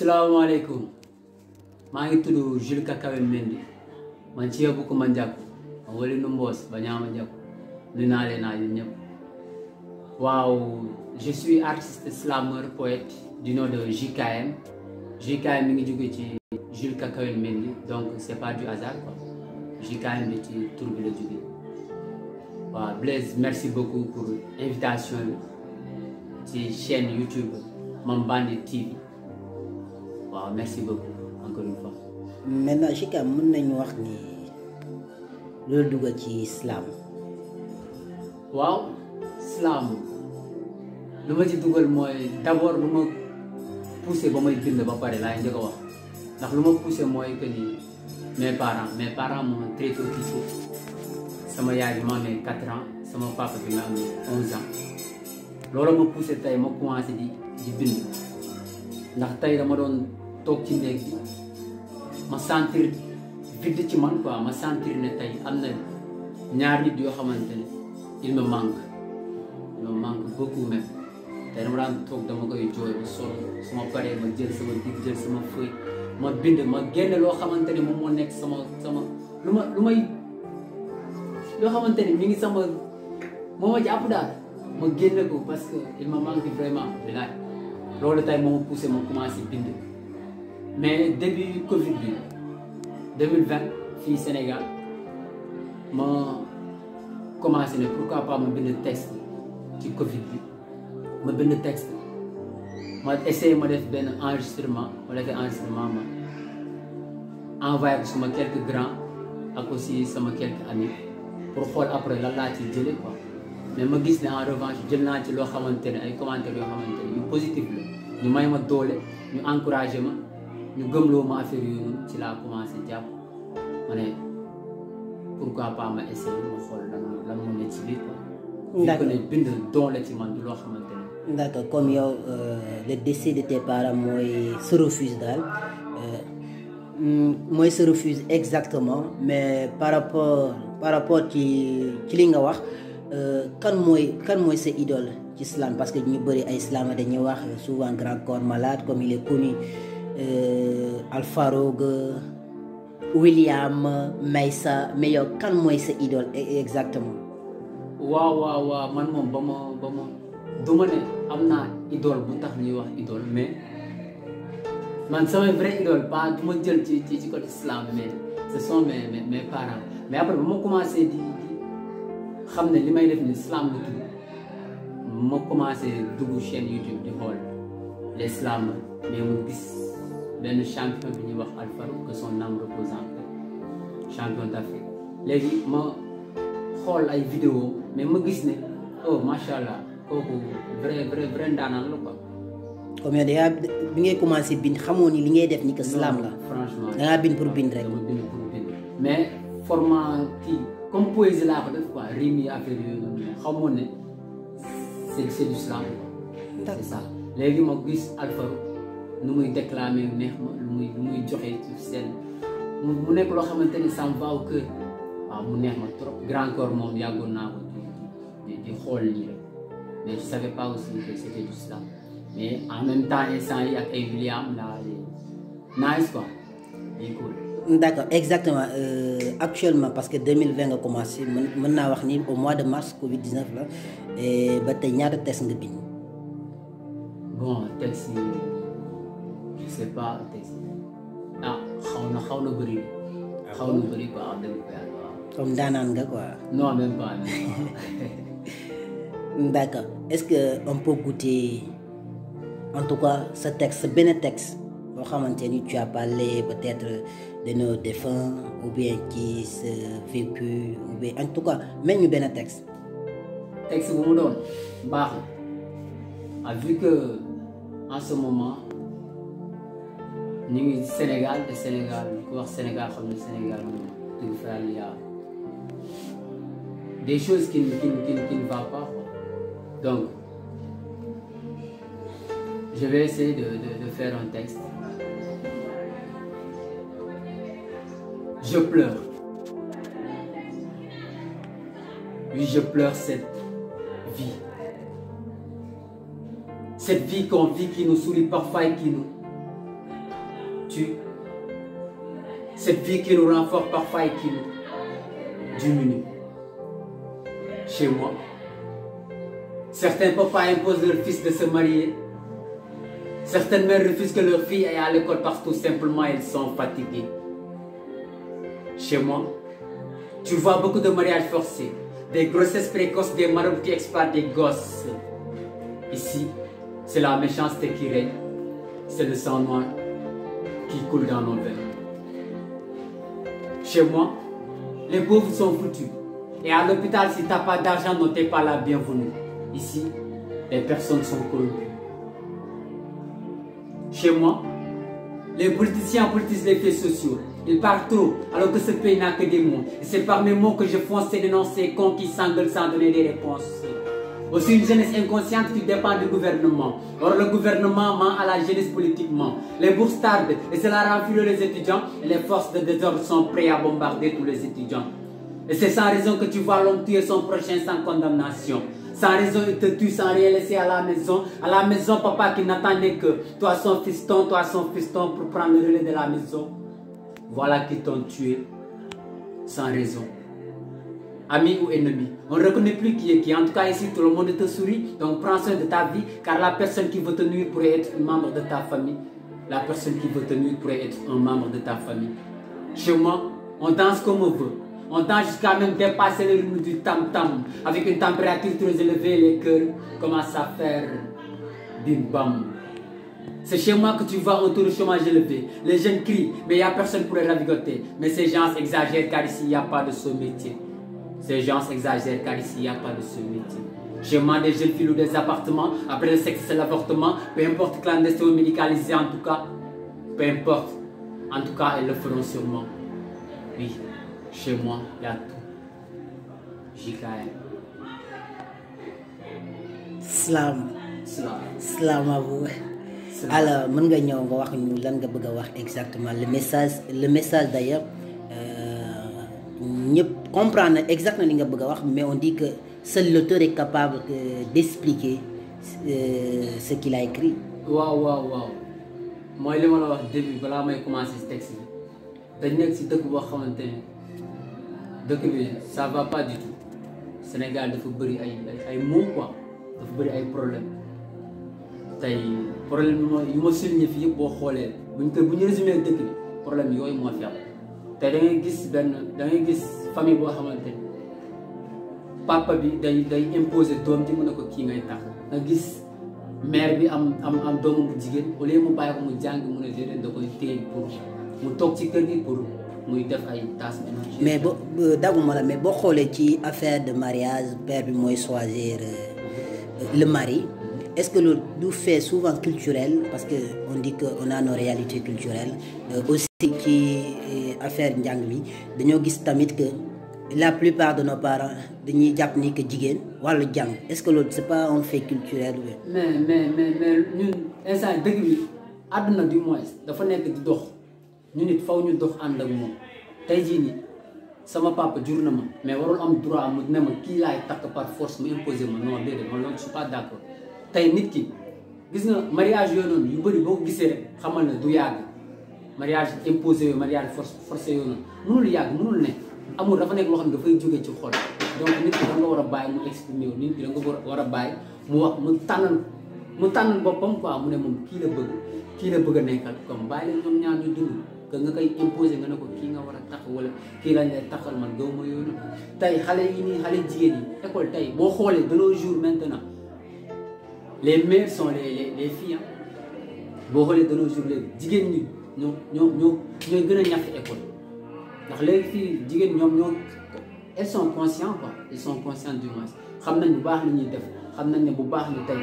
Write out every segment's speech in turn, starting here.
Salaamaaleykum maa ngi tudd Jules Kakawel Mendy man ci yóbbu ko ma njàkku ma wali nu mboos ba ñaama njàkku nu naa leen naa yéen ñëpp waaw je suis artiste slameur poète du nom de JKM. JKM mi ngi jóge ci Jules Kakawel Mendy donc c'est pas du hasard quoi. JKM bi ci tur bi la jóge waaw Blaise merci beaucoup pour invitation bi ci chaîne YouTube Mame Bandit TV. waaw merci beaucoup encore une fois. maintenant JKM mën nañu wax ni loolu dugg ci slam. waaw slam lu ma ci dugal mooy d'abord lu ma poussé ba may bind ba pare laay njëkk a wax ndax lu ma poussé mooy que ni mes parents m'ont très tôt quitté sama yaay bi ma amee 4 ans sama papa bi ma amee 11 ans loolu ma poussé tey ma commencé di bind ndax tey dama doon toog ci néeg bi ma sentir vide ci man quoi ma sentir ne tey am na ñaar nit yoo xamante ne il me manque beaucoup même tey dama daan toog dama koy jooy ba sonn su ma paree ma jël sama dig jël sama feuille ma bind ma génne loo xamante ne moom moo nekk sama lu may loo xamante ne mi ngi sama moo ma jàpp daal ma génne ko parce que il me manque vraiment bilaay loolu tey moo ma poussé ma commencé bind mais début Covid bi 2020 fii Sénégal ma commencé ne pourquoi pas ma bind texte ci Covid bi ma bind texte ma essayé ma def benn enregistrement ma defee enregistrement ma envoyé ko sama quelques grands ak aussi sama quelques amis pour xool après lan laa ci jëlee quoi mais ma gis ne en revanche jël naa ci loo xamante ne ay commentaires yoo xamante ne yu positif la ñu may ma doole ñu encouragé ma ñu gëmloo ma affaire yooyu noonu ci laa commencé jàpp ma ne pourquoi pas ma essayer ma xool lan moo nekk ci biir quoi. d'accord ne bind don la ci man du loo xamante ne. d'accord comme yow le décès de tes parents mooy se refuse daal mooy se refuse exactement mais par rapport ci li nga wax kan mooy sa idole ci slam parce que ñu bëri ay slam dañuy wax souvent Grand Corps Malade comme il est connu Alpha Rogue William Maysa mais yow kan mooy sa idole exactement. waaw man moom ba ma du ma ne am naa idole bu tax ñuy wax idole mais man samay vrai idole pas du ma jël ci côté slam mais ce sont mes parents mais après ba ma commencé di xam ne li may def ni slam la tudd ma commencé dugg chaîne YouTube di xool les slam mais mu gis benn champion bi ñuy wax Alpha Rogue que son âme repose en paix champion d'Afrique léegi ma xool ay vidéo mais ma gis ne oh macha allah kooku vrai ndaanaan la quoi. comme yow dangaa bi ngay commencé bind xamoo ni li ngay def ni que slam la. franchement dangaa bind pour bind rek. dama bind pour bind mais format kii comme poésie laa ko def quoi rime yi affaire yooyu noonu mais xamoon ne c'est du slam quoi. c'est ça léegi ma gis Alpha Rogue nu muy déclamer neex ma lu muy joxe ci scène mu nekk loo xamante ni ça me va au cœur waaw mu neex ma trop. Grand Corps moom yàggoon naa ko di xool nii rek mais je savais pas aussi que c'était du slam mais en même temps instant yi ak ay William là nice quoi c'est cool. d'accord exactement actuellement parce que 2020 nga commencé mën naa wax ni au mois de mars Covid 19 la ba tey ñaata texte nga bind. bon texte yi je sais pas texte xaw na bëri. xaw na bëri quoi wax dëgg yàlla waaw. comme daanaan nga quoi. non même pas. d'accord est-ce que on peut goûter en tout cas sa texte benn texte boo xamante ni tu as parlé peut-être de nos défunts ou bien qui se vécu ou bien en tout cas mel ñu benn texte. texte bu mu doon baax na vu que en ce moment ñu ngi Sénégal te Sénégal ku wax Sénégal xam ne Sénégal moom dëgg fa yàlla y a des choses qui ne va pas quoi. Donc je vais essayer de faire un texte. Je pleure. Oui, je pleure cette vie. Cette vie qu'on vit qui nous sourit parfois et tue. Cette vie qui nous rend fort parfois et qui nous diminue. Chez moi, certains papas imposent leurs fils de se marier. Certaines mères refusent que leur fille aille à l'école parce que tout simplement elles sont fatiguées. Chez moi, tu vois beaucoup de mariages forcés, des grossesses précoces, des marabouts qui exploitent des gosses. Ici, c'est la méchanceté qui règne, c'est le sang noir qui coule dans nos veines. Chez moi, les pauvres sont foutus. Et à l'hôpital, si tu n'as pas d'argent, non, tu n'es pas la bienvenue. Ici, les personnes sont corrompues. Chez moi, les politiciens politisent les faits sociaux. Ils parlent trop, alors que ce pays n'a que des mots. Et c'est par mes mots que je fonce et dénonce ces cons qui s'engueulent sans donner des réponses. Aussi une jeunesse inconsciente qui dépend du gouvernement. Or le gouvernement ment à la jeunesse politiquement. Les bourses tardent et cela rend furieux les étudiants. Et les forces de désordre sont prêts à bombarder tous les étudiants. Et c'est sans raison que tu vois l'homme tuer son prochain sans condamnation. Sans raison, il te tue sans rien laisser à la maison. À la maison, papa qui n'attendait que toi son fiston pour prendre le relais de la maison. Voilà qui t'ont tué sans raison. Ami ou ennemi, on ne reconnaît plus qui est qui. En tout cas ici, tout le monde te sourit. Donc prends soin de ta vie, car la personne qui veut te nuire pourrait être un membre de ta famille. La personne qui veut te nuire pourrait être un membre de ta famille. Chez moi, on danse comme on veut. On danse jusqu'à même dépasser le rythme du tam-tam. Avec une température très élevée, les cœurs commencent à faire bim bam. C'est chez moi que tu vois un taux de chômage élevé. Les jeunes crient, mais il n'y a personne pour les ravigoter. Mais ces gens exagèrent car ici, il n'y a pas de ce métier. Ces gens exagèrent car ici, il n'y a pas de ce métier. Chez moi, des jeunes filles ou des appartements. Après le sexe, c'est l'avortement. Peu importe clandestin ou médicalisé, en tout cas. Peu importe. En tout cas, elles le feront sûrement. Oui, chez moi, il y a tout. JKM. Slam. Slam. Slam à vous. Alors, mën nga ñëw nga wax ñu lan nga bëgg a wax exactement le message d'ailleurs ñëpp comprendre exactement li nga bëgg a wax, mais on dit que seul l'auteur est capable d'expliquer ce qu'il a écrit. waaw mooy li ma la wax début balaa may commencer ce texte bi dañ nekk si dëkk boo xamante ne dëkk bi ça va pas du tout. Sénégal dafa bëri ay mots quoi, dafa bëri ay problèmes. tey problème yu ma souligné fii yëpp boo xoolee bu ñu résumé dëkk bi problème yooyu moo fi am. tey da ngay gis famille boo xamante ni papa bi day imposer doom ji mën a ko kii ngay tax. nga gis mère bi am doomu bu jigéen au lieu mu bàyyi ko mu jàng mu ne déedéet da koy téye pour mu toog ci kër gi pour muy def ay tâches ménagères. mais dagguma la mais boo xoolee ci affaire de mariage père bi mooy choisir le mari. Est-ce que le du fait souvent culturel, parce qu'on dit qu'on a nos réalités culturelles, aussi qui affaire njàng bi dañoo gis tamit que la plupart de nos parents dañuy jàpp ni que jigéen wàllu jàng est-ce que loolu c'est pas un fait culturel? mais ñun instant dëgg bi àdduna du moins dafa nekk di dox ñu nit faw ñu dox ànd ak moom. tey jii nii sama papa jur na ma mais warul am droit mu ne ma kii laay takk par force mu imposer ma non déedéet man loolu je suis pas d'accord. tey nit ki gis nga mariage yooyu noonu yu bëri boo ko gisee rek xamal ne du yàgg mariage imposé yooyu mariage forcé yooyu noonu mënul yàgg mënul ne amul dafa nekk loo xam ne dafay jógee ci xol. donc nit ki da nga war a bàyyi mu exprimer wu nit ki da nga war a bàyyi mu wax mu tànnal boppam quoi mu ne moom kii la bëgg a nekkal comme bàyyi leen ñoom ñaar ñu dund que nga koy imposé nga ne ko kii nga war a tax wala kii lañ lay taxal man gaw ma yooyu tey xale yi nii xale jigéen yi école tey boo xoolee de nos jours maintenant. Les mères sont les filles boo xoolee de nos jours léegi jigéen ñi ñooy gën a ñàkk école ndax léegi fii jigéen ñoom elles sont conscientes quoi, elles sont conscientes du moins xam nañ bu baax li ñuy def xam nañ ne bu baax ni tey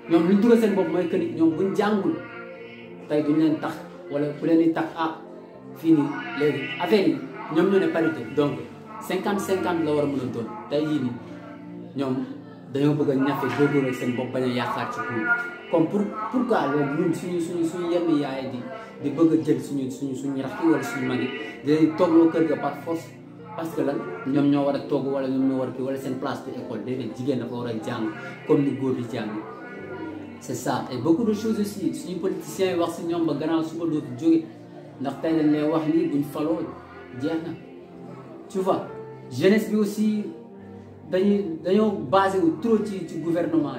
ñoom lu ñu dugal seen bopp mooy que ni ñoom buñ jàngul tey duñ leen tax wala ku leen di tax fii nii léegi affaire yi ñoom ñoo ne parité donc 50-50 la war a mën a doon tey jii nii ñoom. dañoo bëgg a ñafe góorgóorlu seen bopp bañ a yaakaar ci kuréel comme pourquoi loolu ñun suñu yenn yaay di bëgg a jël suñu rax yi wala suñu mag yi dinañ toogloo kër ga par force parce que lan ñoom ñoo war a togg wala ñoom ñoo war a kii wala seen place de école déedéet jigéen dafa war a jàng comme ni góor di jàng c'est ça et beaucoup de choses aussi suñu politiciens yi wax si ñoom ba gannaaw suba dootu jóge ndax tey dañ lay wax lii buñ faloo jeex na tu vois jeunesse bi aussi dañoo basé wu trop ci gouvernement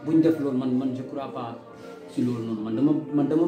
bi buñ def loolu man je crois pas ci loolu noonu man dama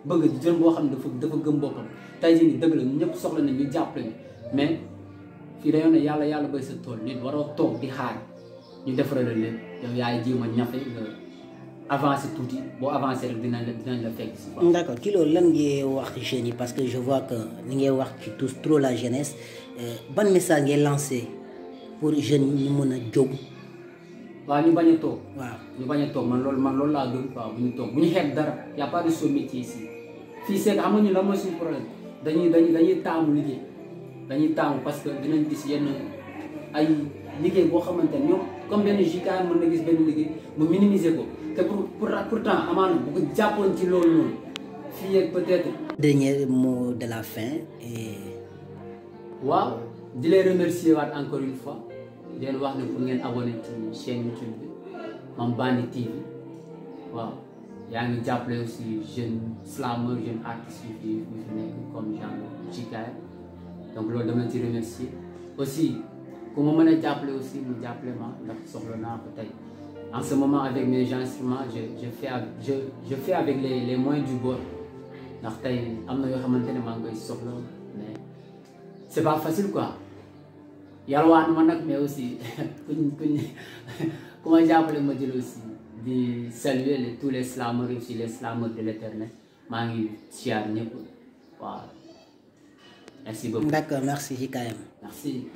bëgg jeune boo xam ne dafa gëm boppam tey jii nii dëgg la ñëpp soxla nañ ñu jàppale mais fii dañoo ne yàlla bay sa tool nit waroo toog di xaar ñu defaral leen yow yaay jéem a ñafe nga avancer tuuti boo avancer rek dinañ la fekk si. D'accord ci loolu lan ngay wax jeunes yi parce que je vois que li ngay wax ci touche trop la jeunesse ban message ngay lancé pour jeunes yi ñu mën a jóg. waaw ñu bañ a toog. waaw ñu bañ a toog man loolu laa gëm quoi bu ñu toog bu ñu xeeb dara y a pas de sot métier ici fii c'est que xam nga ñu lan mooy suñu problème dañuy taamu liggéey dañuy taamu parce que dinañ gis yenn ay liggéey boo xamante ne ñoom comme benn JK mën na gis benn liggéey mu minimiser ko te pourtant amaana bu ko jàppoon ci loolu noonu fii ak peut-être. dernier mot de la fin et. waaw di leen remercier waat encore une fois. di leen wax ne pour ngeen abonné ci chaîne YouTube bi Mame Bandit TV waaw yaa ngi jàppale aussi jeune slameur jeune artiste yu fi nekk comme genre JK donc loolu dama ci remercier aussi ku ma mën a jàppale aussi mu jàppale ma ndax soxla naa ko tey en ce moment avec mes instruments je fais avec les moyens du bord ndax tey am na yoo xamante ne maa ngi koy soxla mais c'est pas facile quoi. yalwaan ma nag mais aussi ku ma jàppale ma jël aussi di saluer tous les slameurs aussi les slameurs de l'éternel maa ngi siyaar ñëpp waaw merci beaucoup. D'accord merci JKM. Merci.